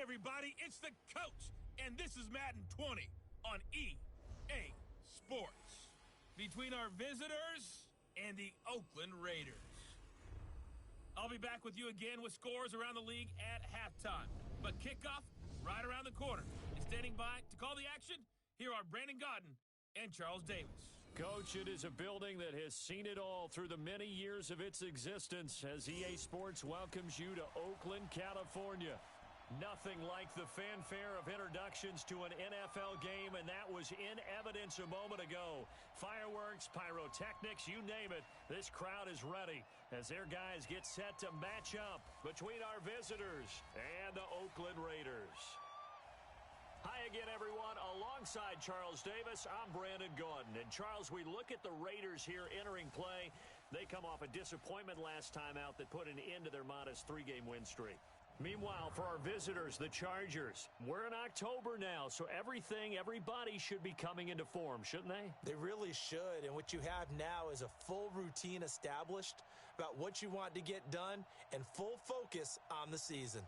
everybody, it's the coach, and this is Madden 20 on EA Sports. Between our visitors and the Oakland Raiders. I'll be back with you again with scores around the league at halftime. But kickoff right around the corner. And standing by to call the action, here are Brandon Godden and Charles Davis. Coach, it is a building that has seen it all through the many years of its existence as EA Sports welcomes you to Oakland, California. Nothing like the fanfare of introductions to an NFL game, and that was in evidence a moment ago. Fireworks, pyrotechnics, you name it. This crowd is ready as their guys get set to match up between our visitors and the Oakland Raiders. Hi again, everyone. Alongside Charles Davis, I'm Brandon Gaudin. And, Charles, we look at the Raiders here entering play. They come off a disappointment last time out that put an end to their modest 3-game win streak. Meanwhile, for our visitors, the Chargers, we're in October now, so everybody should be coming into form, shouldn't they? They really should, and what you have now is a full routine established about what you want to get done and full focus on the season.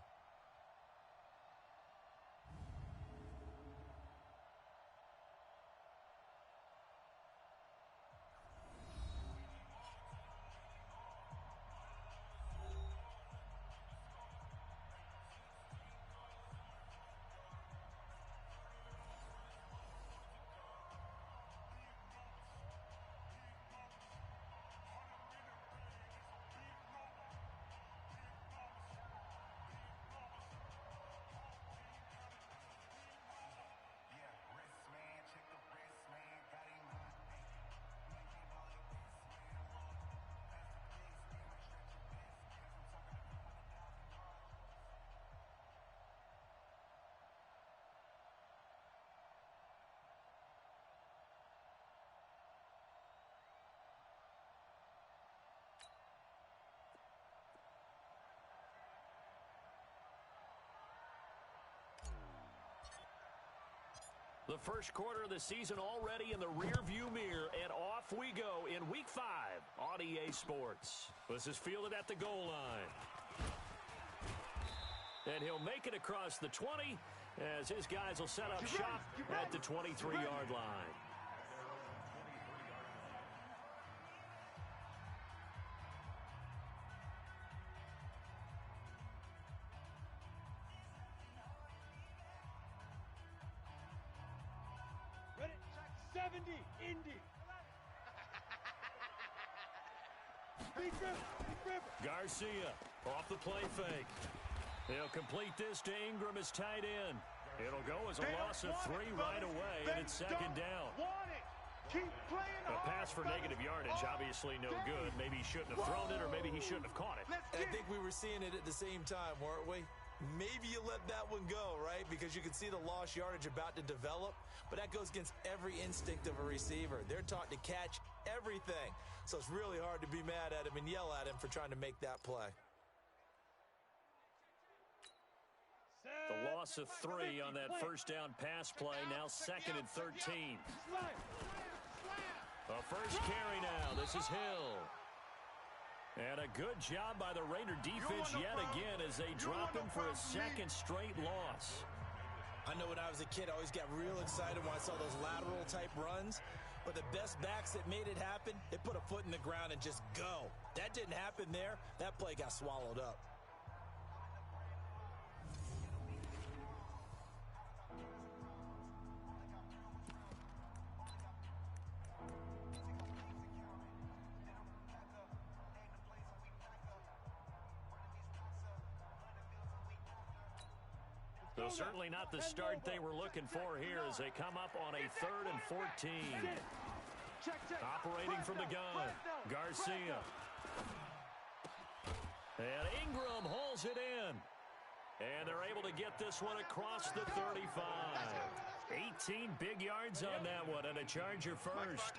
The first quarter of the season already in the rearview mirror, and off we go in Week 5 on EA Sports. This is fielded at the goal line. And he'll make it across the 20 as his guys will set up shop at the 23-yard line. Ready? 70, Indy. Garcia off the play fake. He'll complete this to Ingram as tight end. It'll go as a loss of 3 right away, and it's second down. Keep playing a pass for negative yardage, obviously no good. Maybe he shouldn't have thrown it, or maybe he shouldn't have caught it. I think we were seeing it at the same time, weren't we? Maybe you let that one go, right? Because you can see the lost yardage about to develop, but that goes against every instinct of a receiver. They're taught to catch everything, so it's really hard to be mad at him and yell at him for trying to make that play. The loss of 3 on that first down pass play, now 2nd and 13. A first carry now. This is Hill. And a good job by the Raider defense yet again as they drop him for a second straight loss. I know when I was a kid, I always got real excited when I saw those lateral-type runs. But the best backs that made it happen, they put a foot in the ground and just go. That didn't happen there. That play got swallowed up. So certainly not the start they were looking for here as they come up on a 3rd and 14. Operating from the gun, Garcia. And Ingram hauls it in. And they're able to get this one across the 35. 18 big yards on that one, and a Charger first.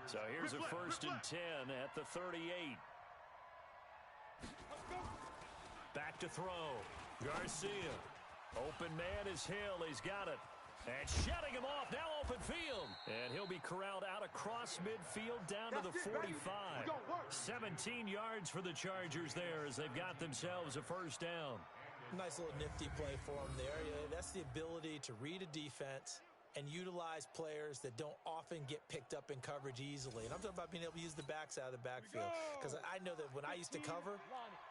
So here's a 1st and 10 at the 38. Back to throw. Garcia. Open man is Hill. He's got it. And shutting him off. Now open field. And he'll be corralled out across midfield down to the 45. 17 yards for the Chargers there as they've got themselves a first down. Nice little nifty play for him there. Yeah, that's the ability to read a defense and utilize players that don't often get picked up in coverage easily. And I'm talking about being able to use the backs out of the backfield. Because I know that when I used to cover,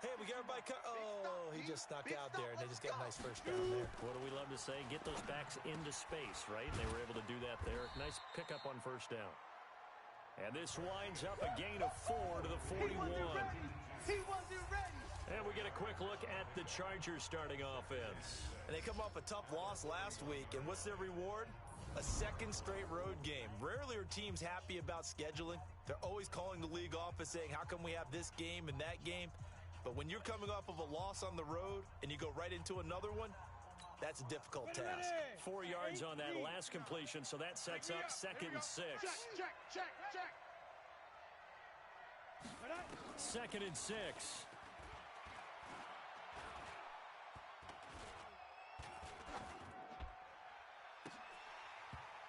hey, we got everybody oh, he just snuck out there, and they just got a nice first down there. What do we love to say? Get those backs into space, right? And they were able to do that there. Nice pickup on first down. And this winds up a gain of 4 to the 41. He wasn't ready. And we get a quick look at the Chargers starting offense. And they come off a tough loss last week, and what's their reward? A second straight road game. Rarely are teams happy about scheduling. They're always calling the league office saying, how come we have this game and that game? But when you're coming off of a loss on the road and you go right into another one, that's a difficult task. 4 yards on that last completion, so that sets up 2nd and 6. Check. 2nd and 6.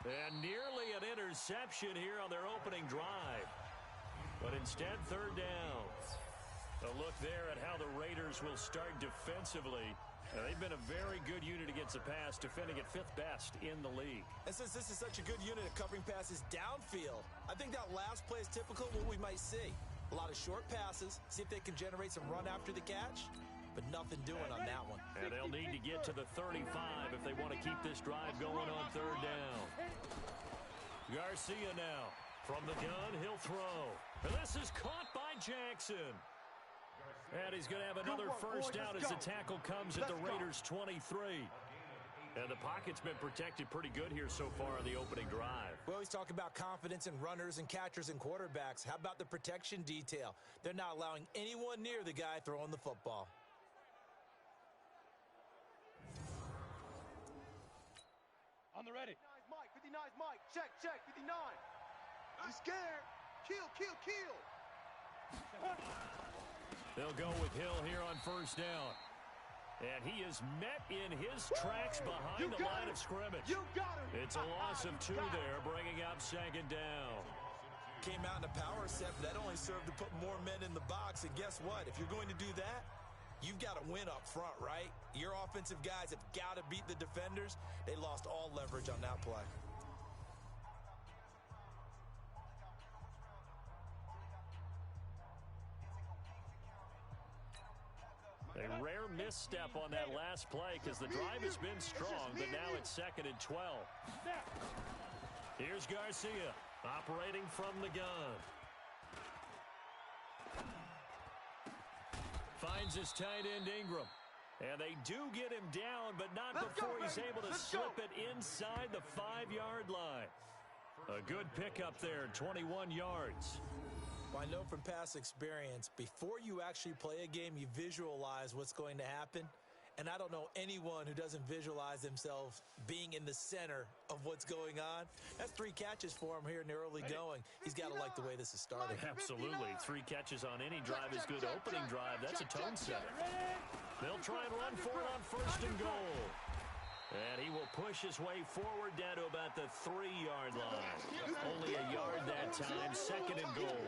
And nearly an interception here on their opening drive. But instead, 3rd down. A look there at how the Raiders will start defensively. They've been a very good unit against the pass, defending at 5th best in the league. And since this is such a good unit at covering passes downfield, I think that last play is typical of what we might see. A lot of short passes, see if they can generate some run after the catch, but nothing doing on that one. And they'll need to get to the 35 if they want to keep this drive going on 3rd down. Garcia now. From the gun, he'll throw. And this is caught by Jackson. And he's going to have another first down as the tackle comes at the Raiders' 23. And the pocket's been protected pretty good here so far on the opening drive. We always talk about confidence in runners and catchers and quarterbacks. How about the protection detail? They're not allowing anyone near the guy throwing the football. On the ready. 59's Mike. Check. 59. He's scared. Kill. They'll go with Hill here on first down. And he is met in his tracks behind the line of scrimmage. You got him. It's a loss of 2 there, bringing up 2nd down. Came out in a power set, but that only served to put more men in the box. And guess what? If you're going to do that, you've got to win up front, right? Your offensive guys have got to beat the defenders. They lost all leverage on that play. A rare misstep on that last play because the drive has been strong, but now it's 2nd and 12. Here's Garcia operating from the gun. Finds his tight end Ingram. And they do get him down, but not before he's able to slip it inside the 5-yard line. A good pickup there, 21 yards. Well, I know from past experience, before you actually play a game, you visualize what's going to happen. And I don't know anyone who doesn't visualize themselves being in the center of what's going on. That's 3 catches for him here in the early going. He's got to like the way this is starting. Absolutely. 3 catches on any drive is good. Opening drive, that's a tone setter. They'll try and run for it on 1st and goal. And he will push his way forward down to about the 3-yard line. Only a yard that time, 2nd and goal.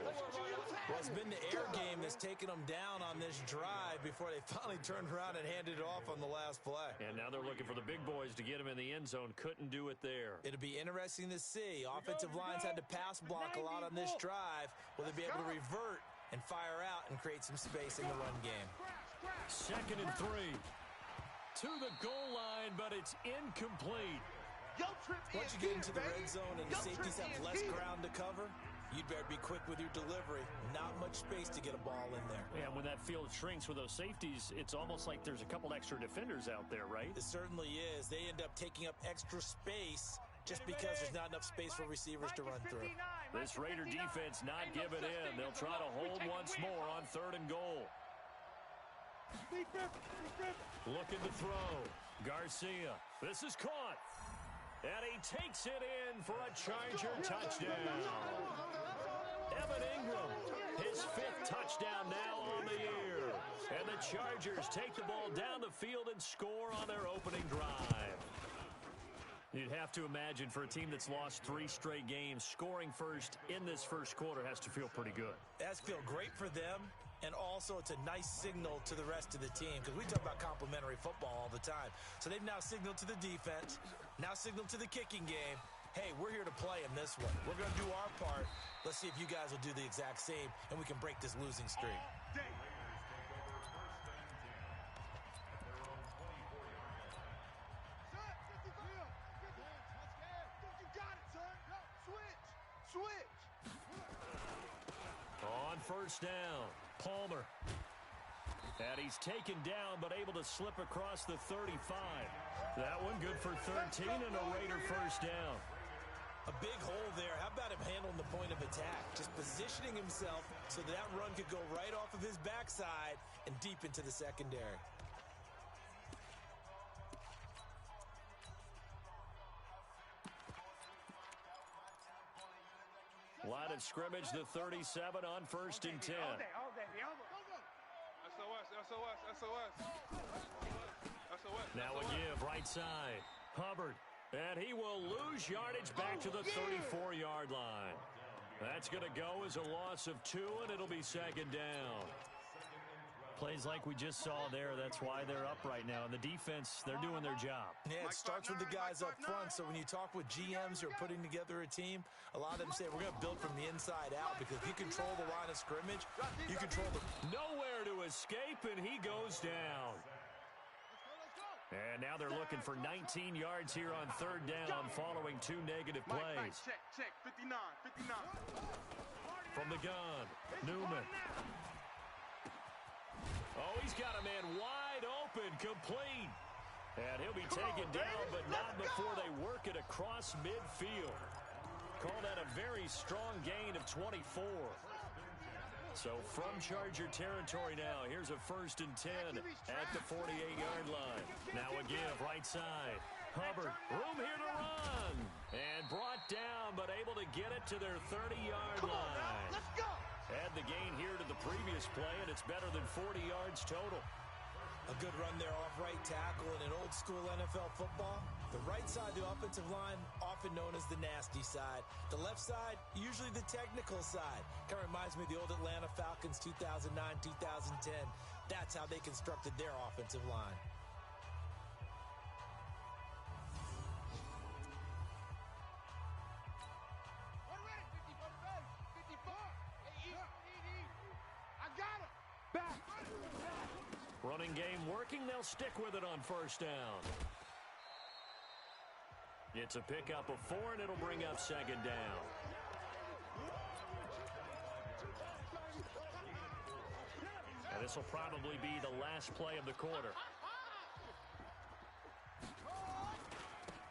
Well, it's been the air game that's taken them down on this drive before they finally turned around and handed it off on the last play. And now they're looking for the big boys to get him in the end zone. Couldn't do it there. It'll be interesting to see. Offensive lines had to pass block a lot on this drive. Will they be able to revert and fire out and create some space in the run game? 2nd and 3. To the goal line, but it's incomplete. Once you get into the red zone and the safeties have less ground to cover, you'd better be quick with your delivery. Not much space to get a ball in there. And when that field shrinks with those safeties, it's almost like there's a couple extra defenders out there, right? It certainly is. They end up taking up extra space just because there's not enough space for receivers to run through. This Raider defense not giving in. They'll try to hold once more on 3rd and goal. Looking to throw. Garcia. This is caught. And he takes it in for a Charger touchdown. Evan Ingram, his 5th touchdown now on the year. And the Chargers take the ball down the field and score on their opening drive. You'd have to imagine for a team that's lost 3 straight games, scoring first in this first quarter has to feel pretty good. That's feel great for them. And also, it's a nice signal to the rest of the team because we talk about complementary football all the time. So they've now signaled to the defense, now signaled to the kicking game. Hey, we're here to play in this one. We're going to do our part. Let's see if you guys will do the exact same, and we can break this losing streak. Switch. On first down, Palmer. And he's taken down, but able to slip across the 35. That one good for 13 and a Raider first down. A big hole there. How about him handling the point of attack? Just positioning himself so that run could go right off of his backside and deep into the secondary. Line of scrimmage, the 37 on first and 10. All day. SOS. Now a give, right side. Hubbard. And he will lose yardage back to the 34-yard line. That's going to go as a loss of 2, and it'll be second down. Plays like we just saw there, that's why they're up right now. And the defense, they're doing their job. Yeah, it starts with the guys up front. So when you talk with GMs who are putting together a team, a lot of them say we're going to build from the inside out because if you control the line of scrimmage, you control the... Nowhere to escape, and he goes down. And now they're looking for 19 yards here on third down following 2 negative plays. Check. 59. From the gun, Newman. Oh, he's got a man wide open, complete. And he'll be taken down, but not before they work it across midfield. Call that a very strong gain of 24. So from Charger territory now, here's a first and 10 at the 48-yard line. Now a give, right side. Hubbard, room here to run. And brought down, but able to get it to their 30-yard line. Let's go. Add the gain here to the previous play, and it's better than 40 yards total. A good run there off right tackle in an old-school NFL football. The right side of the offensive line, often known as the nasty side. The left side, usually the technical side. Kind of reminds me of the old Atlanta Falcons 2009, 2010. That's how they constructed their offensive line. Running game working, they'll stick with it on first down. It's a pickup of 4, and it'll bring up second down. And this will probably be the last play of the quarter.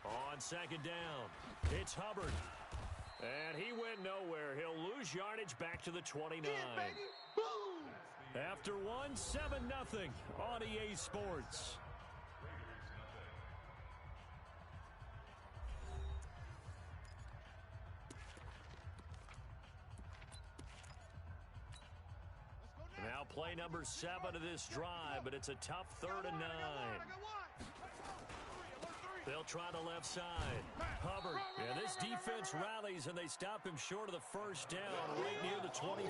On second down, it's Hubbard. And he went nowhere. He'll lose yardage back to the 29. After one, 7-0 on EA Sports. Now play number 7 of this drive, but it's a tough 3rd and 9. They'll try the left side. Hubbard. Yeah, this defense rallies, and they stop him short of the first down right near the 24.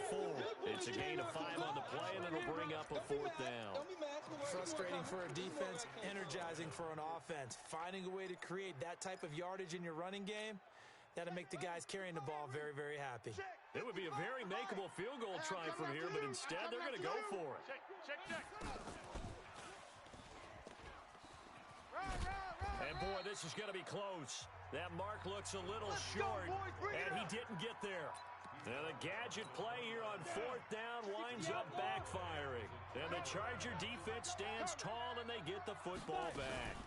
It's a gain of 5 on the play, and it'll bring up a 4th down. Frustrating for a defense, energizing for an offense. Finding a way to create that type of yardage in your running game, that'll make the guys carrying the ball very, very happy. It would be a very makeable field goal try from here, but instead they're going to go for it. Check. And boy, this is going to be close. That mark looks a little short, and he didn't get there. And the gadget play here on 4th down winds up backfiring. And the Charger defense stands tall, and they get the football back.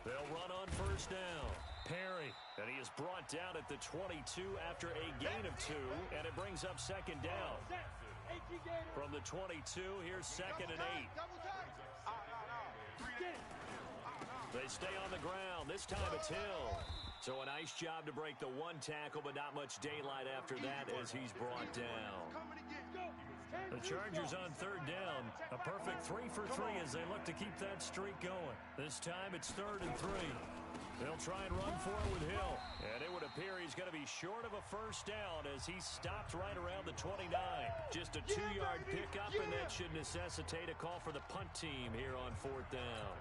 They'll run on first down. Perry, and he is brought down at the 22 after a gain of 2, and it brings up second down. From the 22, here's 2nd and 8. They stay on the ground. This time it's Hill. So a nice job to break the 1 tackle, but not much daylight after that as he's brought down. The Chargers on third down. A perfect 3 for 3 as they look to keep that streak going. This time it's 3rd and 3. They'll try and run for it with Hill. And it would appear he's going to be short of a first down as he stopped right around the 29. Just a 2-yard pickup, and that should necessitate a call for the punt team here on 4th down.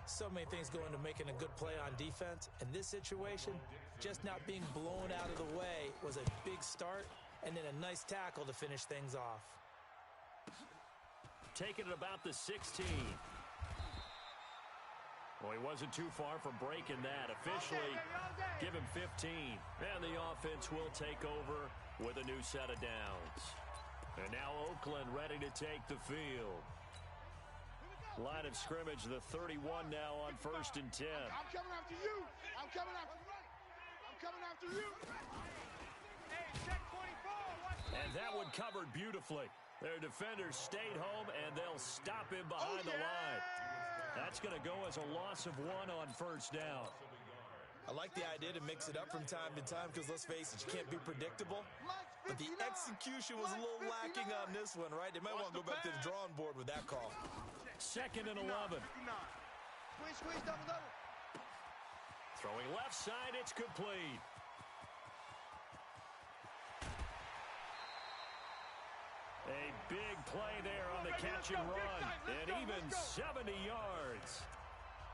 So many things go into making a good play on defense. In this situation, just not being blown out of the way was a big start, and then a nice tackle to finish things off. Taking it about the 16. Well, he wasn't too far from breaking that. Officially, give him 15. And the offense will take over with a new set of downs. And now Oakland ready to take the field. Line of scrimmage, the 31 now on 1st and 10. I'm coming after you. I'm coming after you. I'm coming after you. Hey, check 24. And that one covered beautifully. Their defenders stayed home, and they'll stop him behind the line. That's going to go as a loss of 1 on 1st down. I like the idea to mix it up from time to time because, let's face it, you can't be predictable. But the execution was a little lacking on this one, right? They might want to go back to the drawing board with that call. 2nd and 11. Squeeze, double. Throwing left side, it's complete. A big play there on the catch and run. And even 70 yards.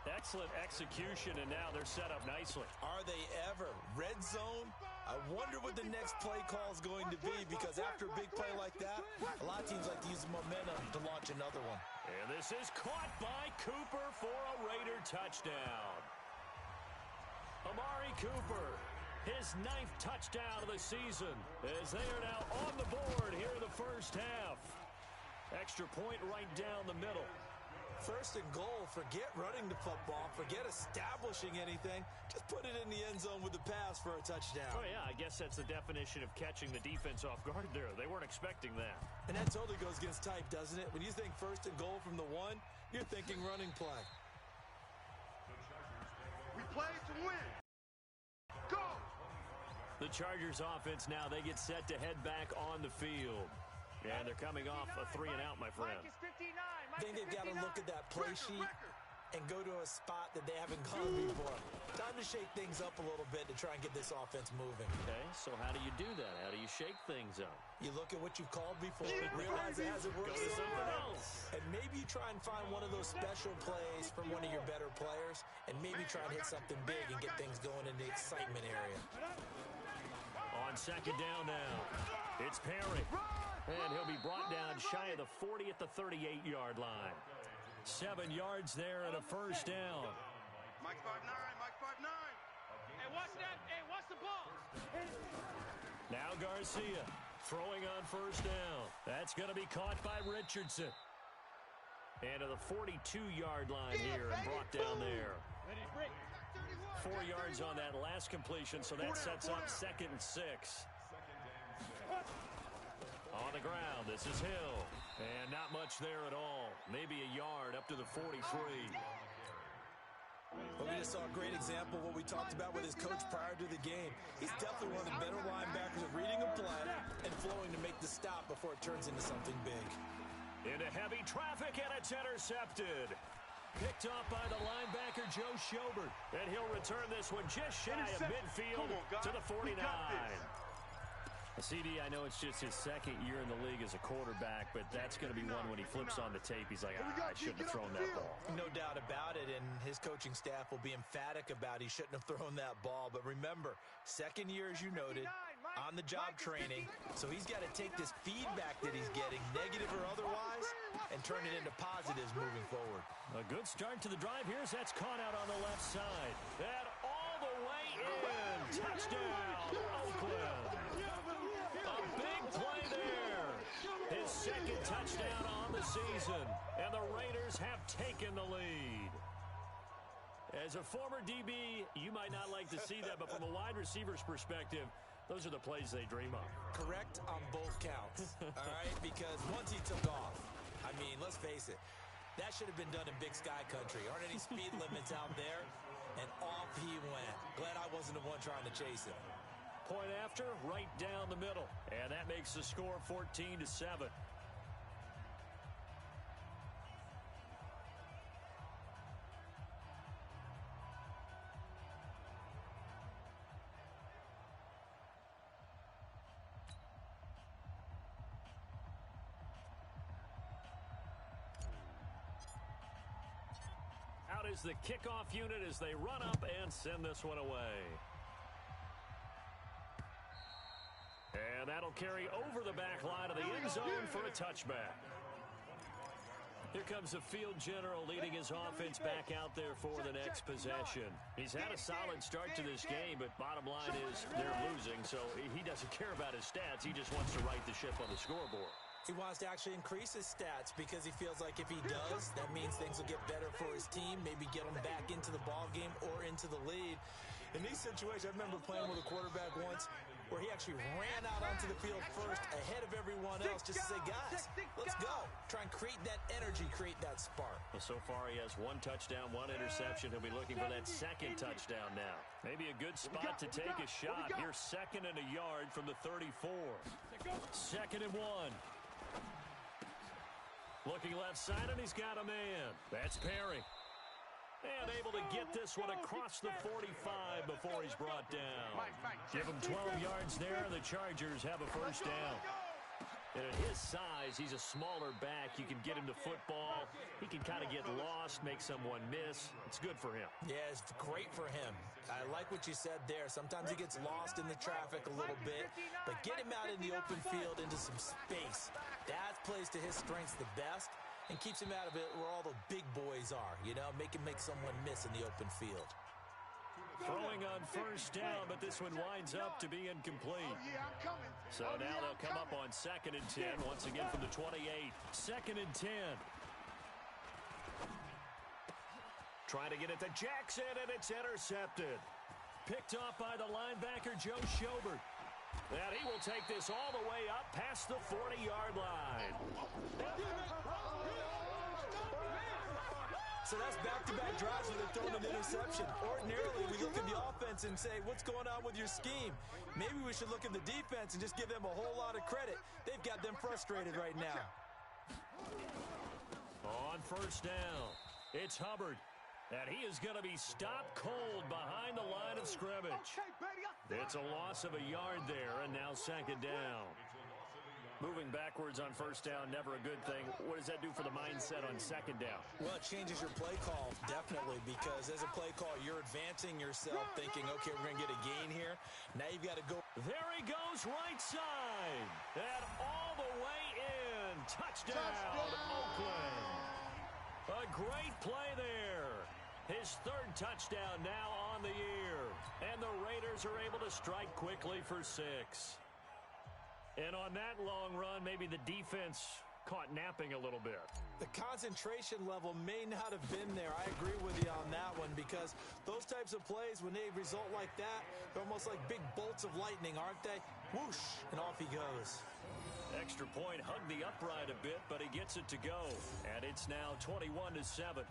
Excellent execution, and now they're set up nicely. Are they ever? Red zone? I wonder what the next play call is going to be, because after a big play like that, a lot of teams like to use momentum to launch another one. And this is caught by Cooper for a Raider touchdown. Amari Cooper, his 9th touchdown of the season, as they are now on the board here in the first half. Extra point right down the middle. 1st and goal. Forget running the football. Forget establishing anything. Just put it in the end zone with the pass for a touchdown. Oh, yeah, I guess that's the definition of catching the defense off guard there. They weren't expecting that. And that totally goes against type, doesn't it? When you think 1st and goal from the 1, you're thinking running play. We play to win. Go! The Chargers offense now, they get set to head back on the field. And they're coming off a 3 and out, my friend. I think they've got to look at that play sheet and go to a spot that they haven't gone before. Time to shake things up a little bit to try and get this offense moving. Okay, so how do you do that? How do you shake things up? You look at what you've called before, realize it hasn't worked. Go to something else. And maybe you try and find one of those special plays from one of your better players, and maybe try and hit something big and get things going in the excitement area. On 2nd down now, it's Perry. And he'll be brought down shy of the 40 at the 38-yard line. 7 yards there and a first down. Mike 5'9", Mike 5'9". Hey, watch that. Hey, watch the ball. Now Garcia throwing on 1st down. That's going to be caught by Richardson. And to the 42-yard line here and brought down there. 4 yards on that last completion, so that sets up 2nd and 6. On the ground, this is Hill. And not much there at all. Maybe a yard up to the 43. Well, we just saw a great example of what we talked about with his coach prior to the game. He's definitely one of the better linebackers at reading a play and flowing to make the stop before it turns into something big. Into heavy traffic, and it's intercepted. Picked up by the linebacker, Joe Schobert. And he'll return this one just shy of midfield to the 49. CD, I know it's just his 2nd year in the league as a quarterback, but that's going to be one when he flips on the tape. He's like, I shouldn't have thrown that ball. No doubt about it, and his coaching staff will be emphatic about he shouldn't have thrown that ball. But remember, 2nd year, as you noted, on-the-job training, so he's got to take this feedback that he's getting, negative or otherwise, and turn it into positives moving forward. A good start to the drive here as that's caught out on the left side. And all the way in. Touchdown, Oakland. A big play there. His 2nd touchdown on the season. And the Raiders have taken the lead. As a former DB, you might not like to see that, but from a wide receiver's perspective, those are the plays they dream of. Correct on both counts, all right? Because once he took off, I mean, let's face it, that should have been done in Big Sky Country. Aren't any speed limits out there? And off he went. Glad I wasn't the one trying to chase him. Point after, right down the middle. And that makes the score 14-7. is the kickoff unit as they run up and send this one away. And that'll carry over the back line of the end zone for a touchback. Here comes the field general leading his offense back out there for the next possession. He's had a solid start to this game, but bottom line is they're losing, so he doesn't care about his stats. He just wants to right the ship on the scoreboard. He wants to actually increase his stats because he feels like if he does, that means things will get better for his team, maybe get him back into the ball game or into the lead. In these situations, I remember playing with a quarterback once where he actually ran out onto the field first ahead of everyone else just to say, guys, let's go. Try and create that energy, create that spark. Well, so far he has 1 touchdown, 1 interception. He'll be looking for that second touchdown now. Maybe a good spot to take a shot. Here's 2nd and a yard from the 34. 2nd and 1. Looking left side, and he's got a man. That's Perry. And able to get this one across the 45 before he's brought down. Give him 12 yards there, and the Chargers have a first down. And at his size, he's a smaller back. You can get him to football. He can kind of get lost, make someone miss. It's good for him. Yeah, it's great for him. I like what you said there. Sometimes he gets lost in the traffic a little bit, but get him out in the open field into some space. That plays to his strengths the best and keeps him out of it where all the big boys are, you know, make someone miss in the open field. Throwing on first down, but this one winds up to be incomplete. So now they'll come up on 2nd and 10, once again from the 28. 2nd and 10. Trying to get it to Jackson, and it's intercepted. Picked off by the linebacker, Joe Schobert. And he will take this all the way up past the 40-yard line. So that's back-to-back drives where they're throwing an interception. Ordinarily, we look at the offense and say, what's going on with your scheme? Maybe we should look at the defense and just give them a whole lot of credit. They've got them frustrated right now. On first down, it's Hubbard. And he is going to be stopped cold behind the line of scrimmage. It's a loss of a yard there, and now 2nd down. Moving backwards on first down, never a good thing. What does that do for the mindset on 2nd down? Well, it changes your play call, definitely, because as a play call, you're advancing yourself thinking, okay, we're going to get a gain here. Now you've got to go. There he goes, right side. And all the way in. Touchdown, Oakland. A great play there. His 3rd touchdown now on the year. And the Raiders are able to strike quickly for 6. And on that long run, maybe the defense caught napping a little bit. The concentration level may not have been there. I agree with you on that one because those types of plays, when they result like that, they're almost like big bolts of lightning, aren't they? Whoosh, and off he goes. Extra point, hugged the upright a bit, but he gets it to go. And it's now 21-7.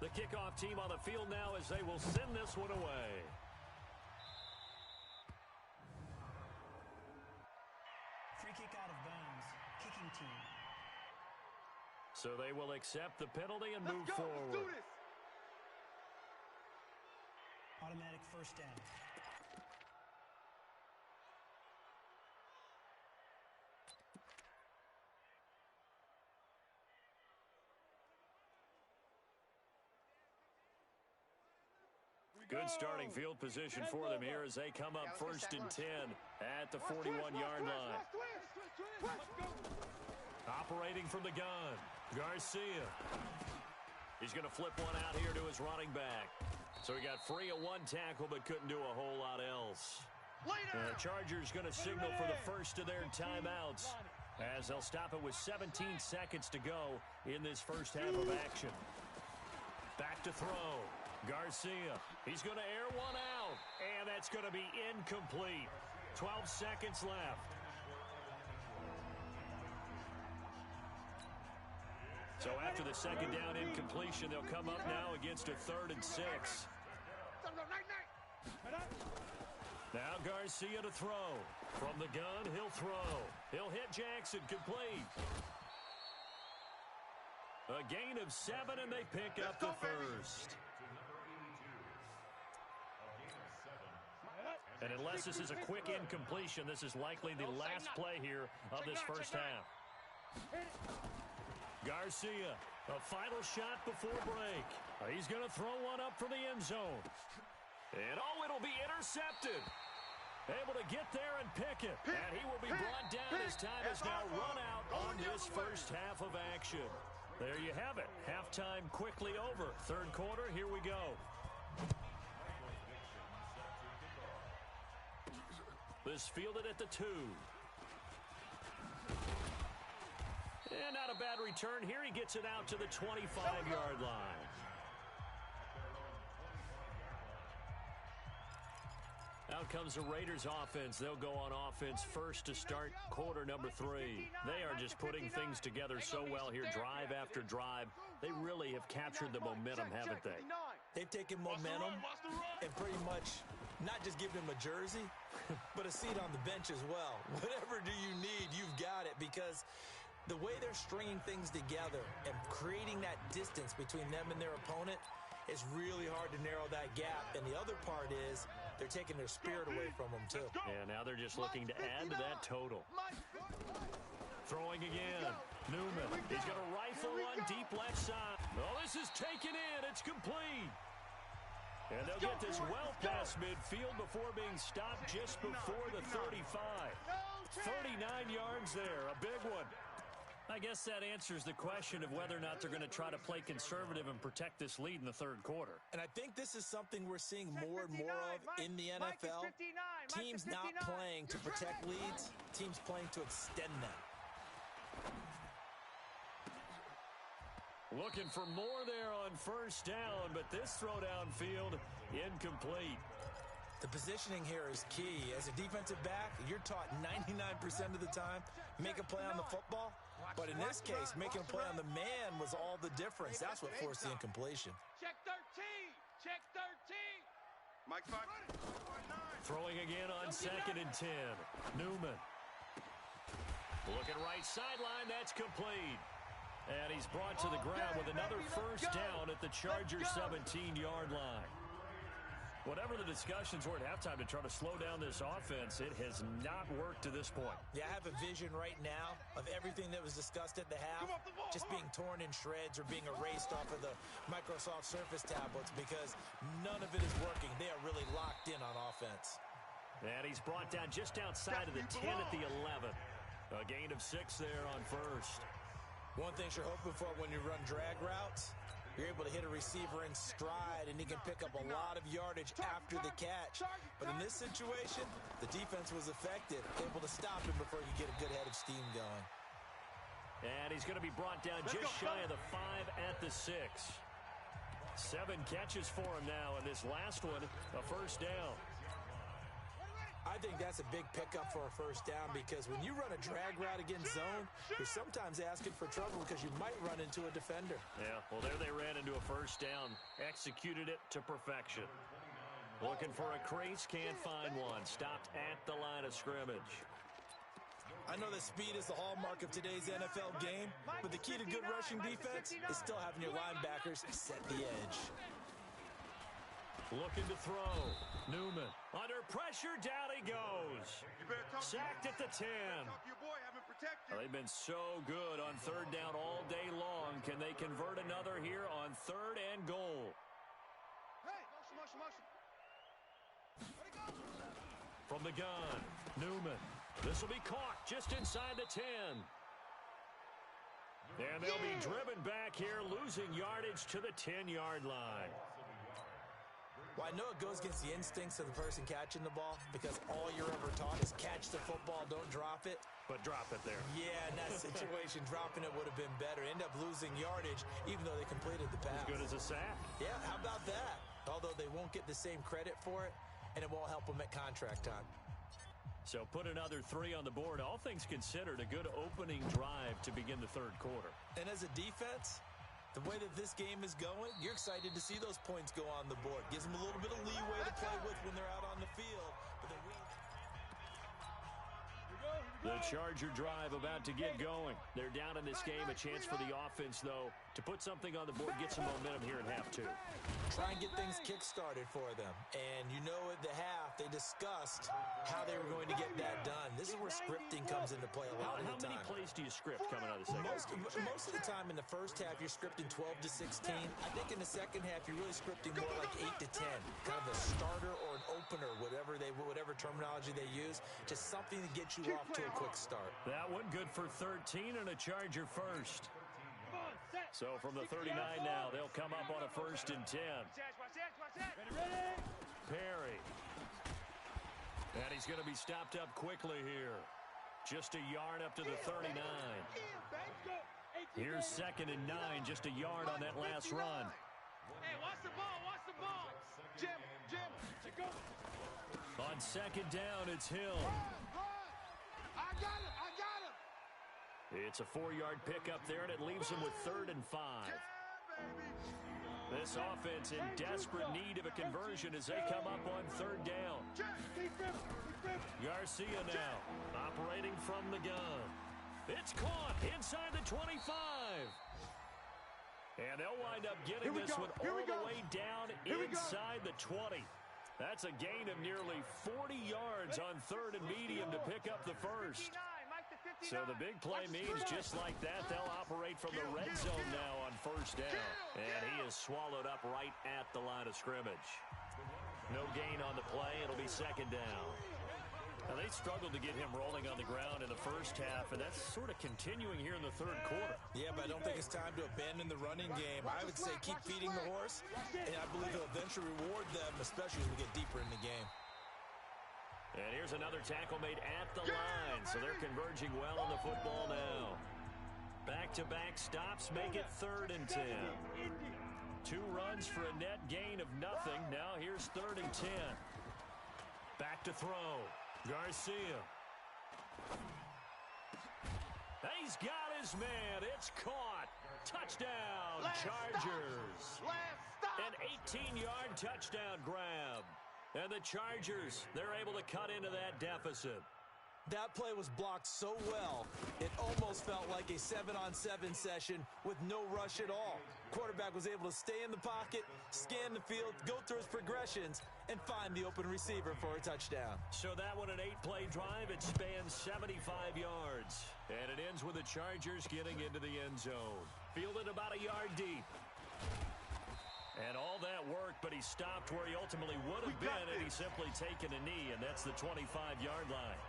The kickoff team on the field now as they will send this one away. Free kick out of bounds. Kicking team. So they will accept the penalty and move forward. Automatic first down. Good starting field position for them here as they come up 1st and 10 at the 41-yard line. Operating from the gun, Garcia. He's going to flip one out here to his running back. So he got free of 1 tackle but couldn't do a whole lot else. The Chargers going to signal for the first of their timeouts as they'll stop it with 17 seconds to go in this first half of action. Back to throw. Garcia, he's going to air one out, and that's going to be incomplete. 12 seconds left. So after the 2nd down incompletion, they'll come up now against a 3rd and 6. Now Garcia to throw. From the gun, he'll throw. He'll hit Jackson, complete. A gain of 7, and they pick up the first. And unless this is a quick incompletion, this is likely the last play here of this first half. Garcia, a final shot before break. He's going to throw one up from the end zone. And, it'll be intercepted. Able to get there and pick it. And he will be brought down as time has now run out on this first half of action. There you have it. Halftime quickly over. Third quarter, here we go. This fielded at the 2. And not a bad return here. He gets it out to the 25-yard line. Out comes the Raiders offense. They'll go on offense first to start quarter number 3. They are just putting things together so well here, drive after drive. They really have captured the momentum, haven't they? They've taken momentum and pretty much not just given him a jersey, but a seat on the bench as well. Whatever do you need, you've got it, because the way they're stringing things together and creating that distance between them and their opponent, it's really hard to narrow that gap. And the other part is they're taking their spirit away from them, too. Yeah, now they're just looking to add to that total. Throwing again. Newman. He's going to rifle one deep left side. Oh, this is taken in. It's complete. And they'll get this well past midfield before being stopped just before the 35. 39 yards there. A big one. I guess that answers the question of whether or not they're going to try to play conservative and protect this lead in the third quarter. And I think this is something we're seeing more and more of in the NFL. Teams not playing to protect leads, teams playing to extend them. Looking for more there on first down, but this throw downfield incomplete. The positioning here is key. As a defensive back, you're taught 99% of the time, make a play on the football. But in this case, making a play on the man was all the difference. That's what forced the incompletion. Check 13. Check 13. Mike 5. Throwing again on 2nd and 10. Newman. Looking right sideline. That's complete. And he's brought to the ground with another first down at the Chargers' 17-yard line. Whatever the discussions were at halftime to try to slow down this offense, it has not worked to this point. Yeah, I have a vision right now of everything that was discussed at the half just being torn in shreds or being erased off of the Microsoft Surface tablets because none of it is working. They are really locked in on offense. And he's brought down just outside of the 10 at the 11. A gain of 6 there on first. One thing you're hoping for when you run drag routes, you're able to hit a receiver in stride, and he can pick up a lot of yardage after the catch. But in this situation, the defense was effective, able to stop him before you get a good head of steam going. And he's going to be brought down just shy of the 5 at the 6. 7 catches for him now, and this last one, a first down. I think that's a big pickup for a first down because when you run a drag route against zone, you're sometimes asking for trouble because you might run into a defender. Yeah, well, there they ran into a first down. Executed it to perfection. Looking for a crease, can't find one. Stopped at the line of scrimmage. I know that speed is the hallmark of today's NFL game, but the key to good rushing defense is still having your linebackers set the edge. Looking to throw. Newman. Under pressure, down he goes. Sacked at the 10. They've been so good on third down all day long. Can they convert another here on 3rd and goal? From the gun, Newman. This will be caught just inside the 10. And they'll be driven back here, losing yardage to the 10-yard line. Well, I know it goes against the instincts of the person catching the ball because all you're ever taught is catch the football, don't drop it. But drop it there. Yeah, in that situation, dropping it would have been better. End up losing yardage even though they completed the pass. As good as a sack. Yeah, how about that? Although they won't get the same credit for it, and it won't help them at contract time. So put another 3 on the board. All things considered, a good opening drive to begin the third quarter. And as a defense, the way that this game is going, you're excited to see those points go on the board. Gives them a little bit of leeway to play with when they're out on the field. But The Charger drive about to get going. They're down in this game. A chance for the offense, though, to put something on the board, get some momentum here in half two. Try and get things kick-started for them. And you know at the half, they discussed how they were going to get that done. This is where scripting comes into play a lot of the time. How many plays do you script coming out of the second half? Most of the time in the first half, you're scripting 12 to 16. I think in the second half, you're really scripting more like 8 to 10. Kind of a starter or an opener, whatever terminology they use. Just something to get you off to a quick start. That one good for 13 and a Charger first. So from the 39 now, they'll come up on a 1st and 10. Perry. And he's going to be stopped up quickly here. Just a yard up to the 39. Here's 2nd and 9, just a yard on that last run. Hey, watch the ball, watch the ball. Jim, go. On 2nd down, it's Hill. I got him. It's a 4-yard pickup there, and it leaves him with 3rd and 5. This offense in desperate need of a conversion as they come up on 3rd down. Garcia now operating from the gun. It's caught inside the 25. And they'll wind up getting this one all the way down inside the 20. That's a gain of nearly 40 yards on 3rd and medium to pick up the first. So the big play means just like that, they'll operate from the red zone now on 1st down. And he is swallowed up right at the line of scrimmage. No gain on the play. It'll be 2nd down. Now, they struggled to get him rolling on the ground in the first half, and that's sort of continuing here in the 3rd quarter. Yeah, but I don't think it's time to abandon the running game. I would say keep feeding the horse, and I believe it'll eventually reward them, especially as we get deeper in the game. And here's another tackle made at the line, so they're converging well on the football now. Back-to-back stops make it 3rd and 10. 2 runs for a net gain of nothing. Now here's 3rd and 10. Back to throw. Garcia. He's got his man. It's caught. Touchdown, Chargers. An 18-yard touchdown grab. And the Chargers, they're able to cut into that deficit. That play was blocked so well, it almost felt like a 7-on-7 session with no rush at all. Quarterback was able to stay in the pocket, scan the field, go through his progressions, and find the open receiver for a touchdown. So that one, an 8-play drive, it spans 75 yards. And it ends with the Chargers getting into the end zone. Fielded about a yard deep. And all that work, but he stopped where he ultimately would have been, and he's simply taken a knee, and that's the 25-yard line.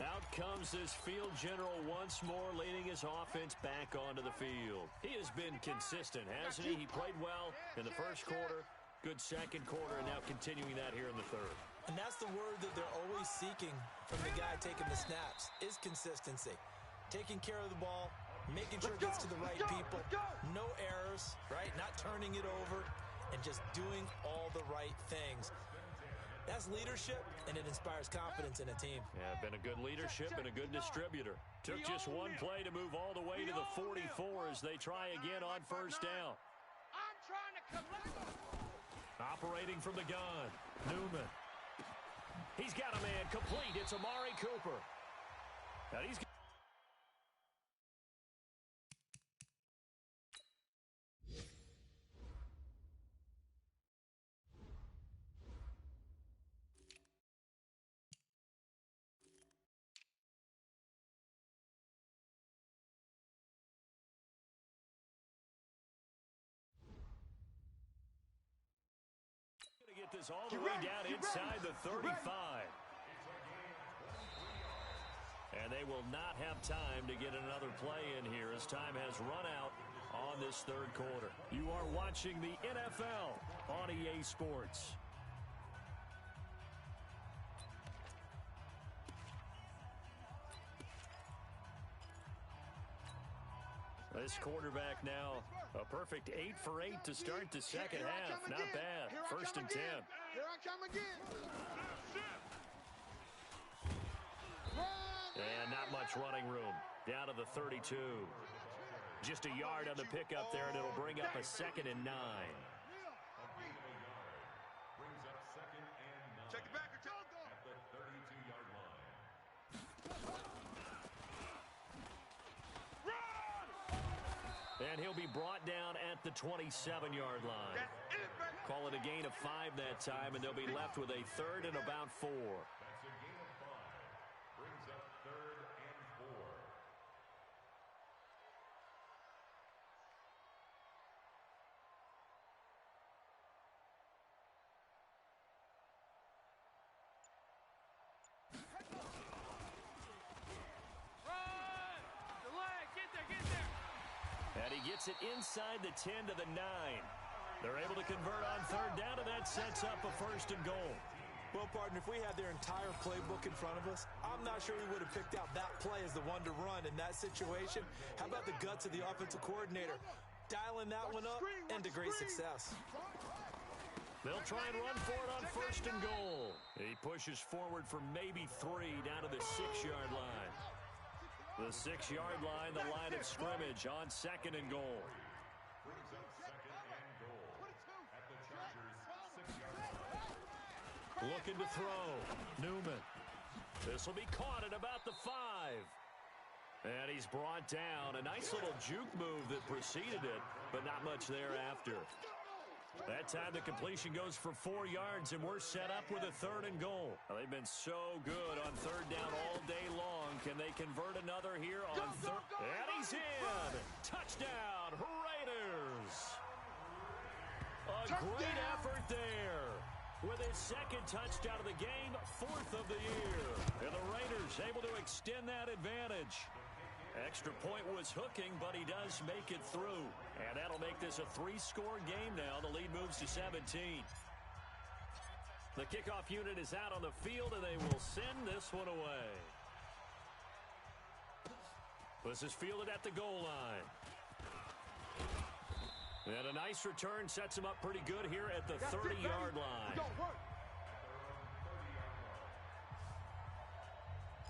Out comes this field general once more, leading his offense back onto the field. He has been consistent, hasn't he? He played well in the first quarter, good second quarter, and now continuing that here in the 3rd. And that's the word that they're always seeking from the guy taking the snaps, is consistency. Taking care of the ball, making sure it gets to the right people, no errors, right? Not turning it over, and just doing all the right things. That's leadership, and it inspires confidence in a team. Yeah, been a good leadership and a good distributor. Took just one play to move all the way to the 44 as they try again on 1st down. I'm trying to Operating from the gun, Newman. He's got a man complete. It's Amari Cooper. Now he's get this all the way down inside the 35. And they will not have time to get another play in here as time has run out on this 3rd quarter. You are watching the NFL on EA Sports. This quarterback now, a perfect 8 for 8 to start the second half. Not bad. 1st and 10. Here I come again. And not much running room. Down to the 32. Just a yard on the pickup there, and it'll bring up a 2nd and 9. Check it back. At the 32-yard line. And he'll be brought down at the 27-yard line. Call it a gain of 5 that time, and they'll be left with a third and about 4. That's a gain of 5. Brings up 3rd and 4. Run! Delay! Get there! Get there! And he gets it inside the 10 to the 9. They're able to convert on third down, and that sets up a 1st and goal. Well, partner, if we had their entire playbook in front of us, I'm not sure we would have picked out that play as the one to run in that situation. How about the guts of the offensive coordinator? Dialing that one up into great success. They'll try and run for it on 1st and goal. He pushes forward for maybe 3 down to the 6-yard line. The 6-yard line, the line of scrimmage on 2nd and goal. Brings up 2nd and goal at the Chargers' 6-yard line. Looking to throw. Newman. This will be caught at about the 5. And he's brought down. A nice little juke move that preceded it, but not much thereafter. That time the completion goes for 4 yards, and we're set up with a 3rd and goal. Well, they've been so good on 3rd down all day long. Can they convert another here on 3rd? And he's in! Touchdown, Raiders! A great effort there. With his 2nd touchdown of the game, 4th of the year. And the Raiders able to extend that advantage. Extra point was hooking, but he does make it through. And that'll make this a 3-score game now. The lead moves to 17. The kickoff unit is out on the field, and they will send this one away. This is fielded at the goal line. And a nice return sets him up pretty good here at the 30-yard line.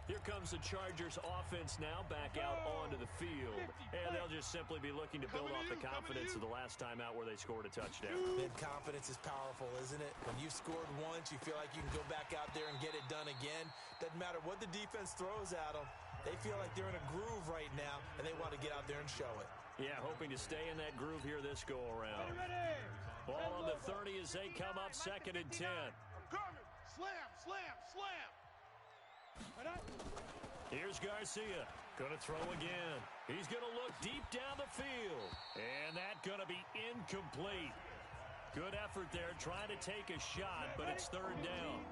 Here comes the Chargers offense now back out onto the field. And they'll just simply be looking to build off the confidence of the last time out where they scored a touchdown. And confidence is powerful, isn't it? When you've scored once, you feel like you can go back out there and get it done again. Doesn't matter what the defense throws at them. They feel like they're in a groove right now, and they want to get out there and show it. Yeah, hoping to stay in that groove here this go-around. Ball on the 30 as they come up 2nd and 10. Slam, slam, slam. Here's Garcia. Going to throw again. He's going to look deep down the field. And that's going to be incomplete. Good effort there trying to take a shot, but it's 3rd down.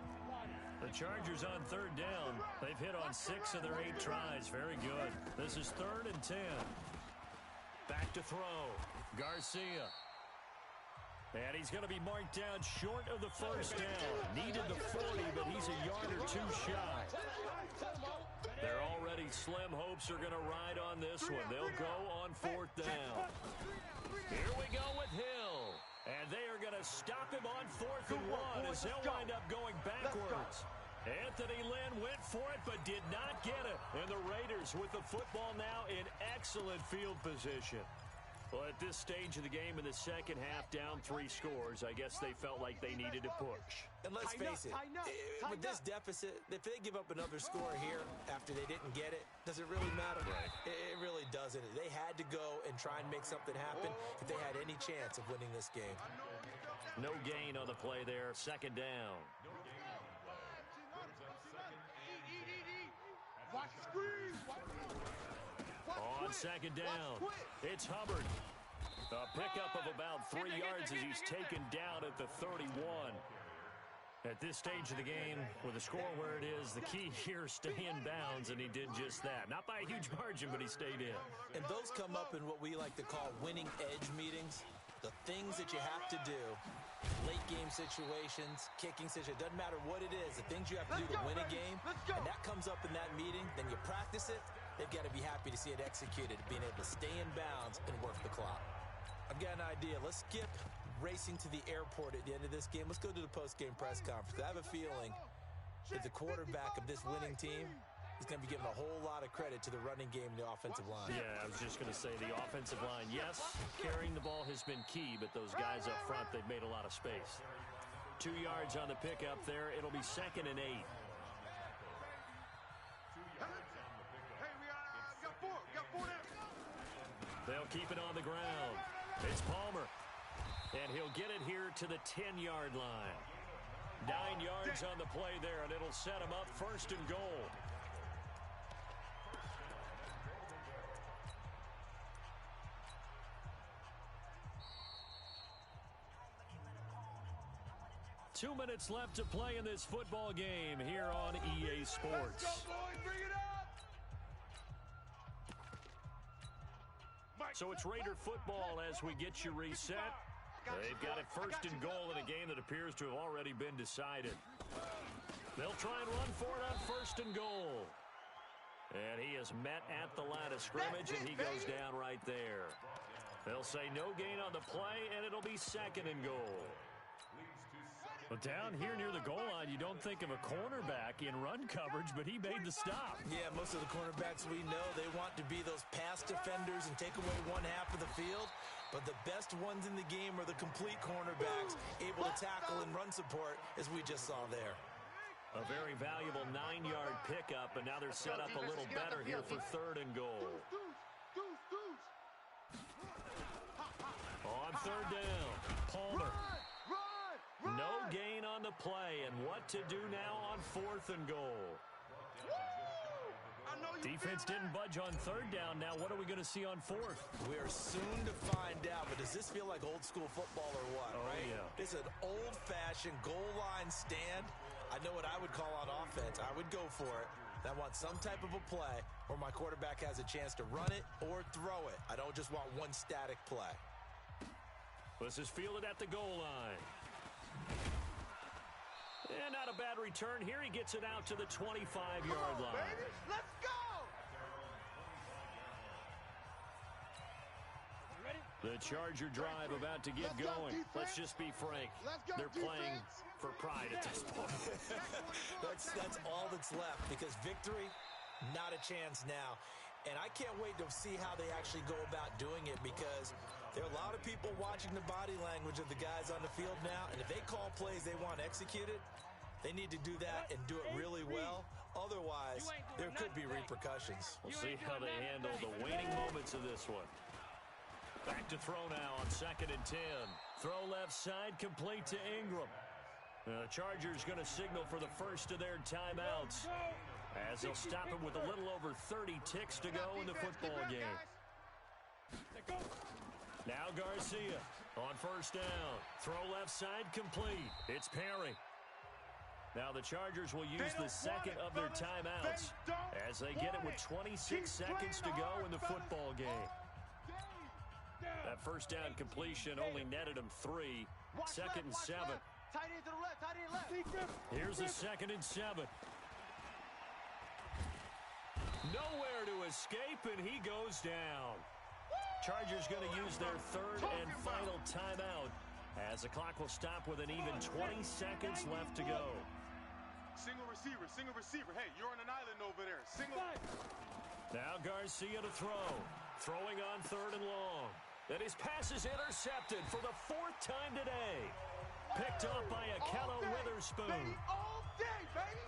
The Chargers on 3rd down. They've hit on 6 of their 8 tries. Very good. This is 3rd and 10. Back to throw. Garcia. And he's going to be marked down short of the 1st down. Needed the 40, but he's a yard or 2 shy. Their already slim hopes are going to ride on this one. They'll go on 4th down. Here we go with Hill. And they are going to stop him on 4th and 1 as they'll wind up going backwards. Anthony Lynn went for it but did not get it. And the Raiders with the football now in excellent field position. Well, at this stage of the game in the second half, down 3 scores, I guess they felt like they needed to push. And let's face it, with this deficit, if they give up another score here after they didn't get it, does it really matter? Right. It really doesn't. They had to go and try and make something happen if they had any chance of winning this game. No gain on the play there, 2nd down. Watch the screen. On 2nd down, it's Hubbard. A pickup of about 3 yards as he's taken down at the 31. At this stage of the game, with the score where it is, the key here, stay in bounds, and he did just that. Not by a huge margin, but he stayed in. And those come up in what we like to call winning edge meetings. The things that you have to do, late game situations, kicking situations, doesn't matter what it is, the things you have to do to win a game, and that comes up in that meeting, then you practice it. They've got to be happy to see it executed, being able to stay in bounds and work the clock. I've got an idea. Let's skip racing to the airport at the end of this game. Let's go to the post-game press conference. I have a feeling that the quarterback of this winning team is going to be giving a whole lot of credit to the running game and the offensive line. Yeah, I was just going to say the offensive line, yes, carrying the ball has been key, but those guys up front, they've made a lot of space. 2 yards on the pickup there. It'll be 2nd and 8. They'll They'll keep it on the ground. It's Palmer. And he'll get it here to the 10-yard line. 9 yards on the play there, and it'll set him up first and goal. Two minutes left to play in this football game here on EA Sports. Let's go, boys. Bring it up. So it's Raider football as we get you reset. They've got it first and goal in a game that appears to have already been decided. They'll try and run for it on first and goal. And he is met at the line of scrimmage, and he goes down right there. They'll say no gain on the play, and it'll be second and goal. But down here near the goal line, you don't think of a cornerback in run coverage, but he made the stop. Yeah, most of the cornerbacks we know, they want to be those pass defenders and take away one half of the field. But the best ones in the game are the complete cornerbacks, able to tackle and run support, as we just saw there. A very valuable 9-yard pickup, and now they're set up a little better here for third and goal. On third down, Palmer. No gain on the play, and what to do now on fourth and goal. Defense didn't budge on third down. Now what are we going to see on fourth? We are soon to find out, but does this feel like old school football or what, right? Yeah. It's an old-fashioned goal line stand. I know what I would call on offense. I would go for it. I want some type of a play where my quarterback has a chance to run it or throw it. I don't just want one static play. This is fielded at the goal line. And not a bad return here. He gets it out to the 25-yard line. Baby, let's go! The Charger drive about to get going. Let's just be frank. They're playing for pride at this point. That's all that's left, because victory, not a chance now. And I can't wait to see how they actually go about doing it, because there are a lot of people watching the body language of the guys on the field now, and if they call plays they want executed, they need to do that and do it really well. Otherwise, there could be repercussions. We'll see how they handle the waning moments of this one. Back to throw now on 2nd and 10. Throw left side, complete to Ingram. The Chargers going to signal for the first of their timeouts, as they'll stop it with a little over 30 ticks to go in the football game. Now Garcia on first down. Throw left side, complete. It's Perry. Now the Chargers will use the second of their timeouts as they get it with 26 seconds to go in the football game. That first down completion only netted them 3. 2nd and 7. Tight end to the left, tight end left. Here's a 2nd and 7. Nowhere to escape, and he goes down. Chargers going to use their third and final timeout, as the clock will stop with an even 20 seconds left to go. Single receiver. Hey, you're on an island over there. Single. Now Garcia to throw. Throwing on third and long. And his pass is intercepted for the 4th time today. Picked up by Akello Witherspoon. Baby, all day, baby.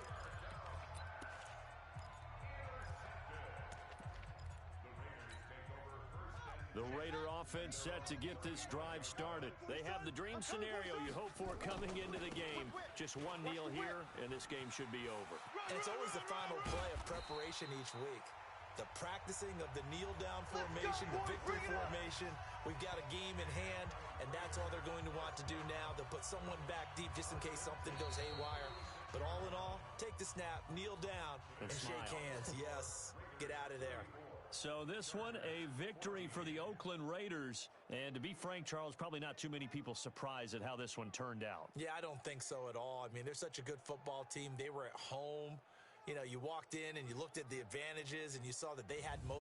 The Raider offense set to get this drive started. They have the dream scenario you hope for coming into the game. Just one kneel here, and this game should be over. And it's always the final play of preparation each week. The practicing of the kneel-down formation, the victory formation. We've got a game in hand, and that's all they're going to want to do now. They'll put someone back deep just in case something goes haywire. But all in all, take the snap, kneel down, and shake hands. Yes, get out of there. So this one, a victory for the Oakland Raiders. And to be frank, Charles, probably not too many people surprised at how this one turned out. Yeah, I don't think so at all. I mean, they're such a good football team. They were at home. You know, you walked in and you looked at the advantages and you saw that they had most